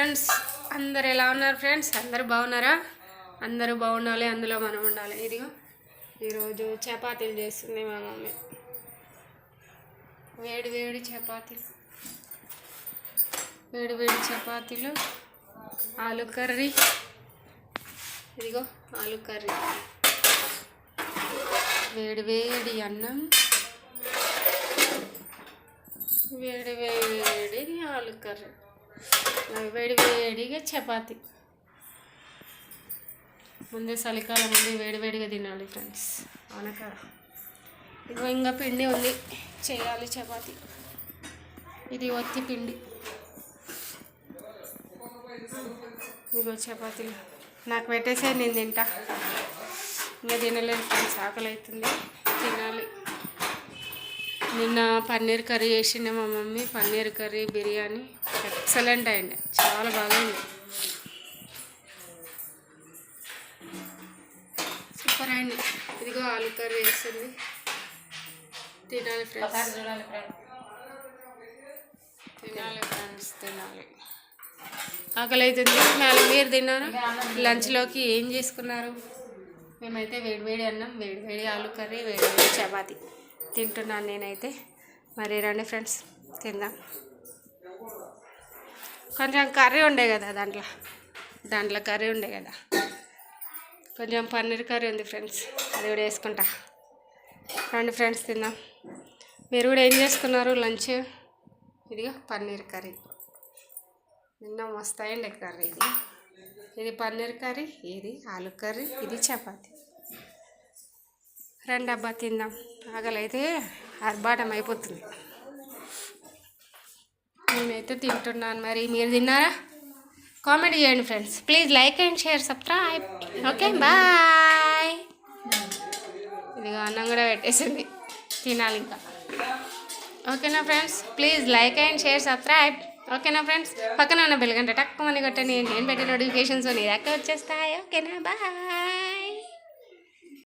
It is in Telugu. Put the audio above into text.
ఫ్రెండ్స్, అందరు ఎలా ఉన్నారు ఫ్రెండ్స్? అందరూ బాగున్నారా? అందరూ బాగుండాలి, అందులో మనం ఉండాలి. ఇదిగో ఈరోజు చపాతీలు చేస్తుంది మా మమ్మీ. వేడి వేడి చపాతీలు, ఆలు కర్రీ. ఇదిగో ఆలు కర్రీ, వేడి వేడి అన్నం, వేడి వేడి ఆలు కర్రీ, వేడి వేడిగా చపాతి. ముందే చలికాలం ముందు వేడివేడిగా తినాలి ఫ్రెండ్స్, అవునా కదా? ఇదిగో ఇంకా పిండి ఉంది, చేయాలి చపాతి. ఇది ఒత్తి పిండి. ఇదిగో చపాతీలు నాకు పెట్టేసే, నేను తింటా. ఇంకా తినలేదు ఫ్రెండ్స్, ఆకలి అవుతుంది, తినాలి. నిన్న పన్నీర్ కర్రీ చేసిండే మా mummy. Paneer curry, biryani excellent అయింది, చాలా బాగుంది, సూపర్ అయింది. ఇదిగో ఆలు కర్రీ వేస్తుంది, తినాలి ఫ్రెండ్స్, తినాలి. ఆకలి అవుతుంది. మీరు తిన్నారా? లంచ్లోకి ఏం చేసుకున్నారు? మేమైతే వేడివేడి అన్నం, వేడివేడి ఆలు కర్రీ, వేడివేడి చపాతి తింటున్నాను నేనైతే. మరి రండి ఫ్రెండ్స్, తిందాం. కొంచెం కర్రీ ఉండే కదా, దాంట్లో కర్రీ ఉండే కదా, కొంచెం పన్నీర్ కర్రీ ఉంది ఫ్రెండ్స్, అది కూడా వేసుకుంటా. రండి ఫ్రెండ్స్, తిందాం. మీరు కూడా ఏం చేసుకున్నారు లంచ్? ఇదిగో పన్నీర్ కర్రీ. నిన్న మస్తాయండి కర్రీ. ఇది పన్నీర్ కర్రీ, ఇది ఆలు కర్రీ, ఇది చపాతి. రెండు డబ్బా తిందాం. ఆకలైతే ఆర్భాటం అయిపోతుంది. నేనైతే తింటున్నాను. మరి మీరు తిన్నారా? కామెంట్ చేయండి friends. Please like and share, subscribe. Okay, bye. ఇదిగో అన్నం కూడా పెట్టేసింది, తినాలి ఇంకా. ఓకేనా friends? Please like and share, subscribe. ఓకేనా ఫ్రెండ్స్? పక్కన ఉన్న బెల్ గంట టక్కుమని కొట్టండి, నేను పెట్టిన నోటిఫికేషన్స్ నీ దాకా వచ్చేస్తాయి. ఓకేనా? బాయ్.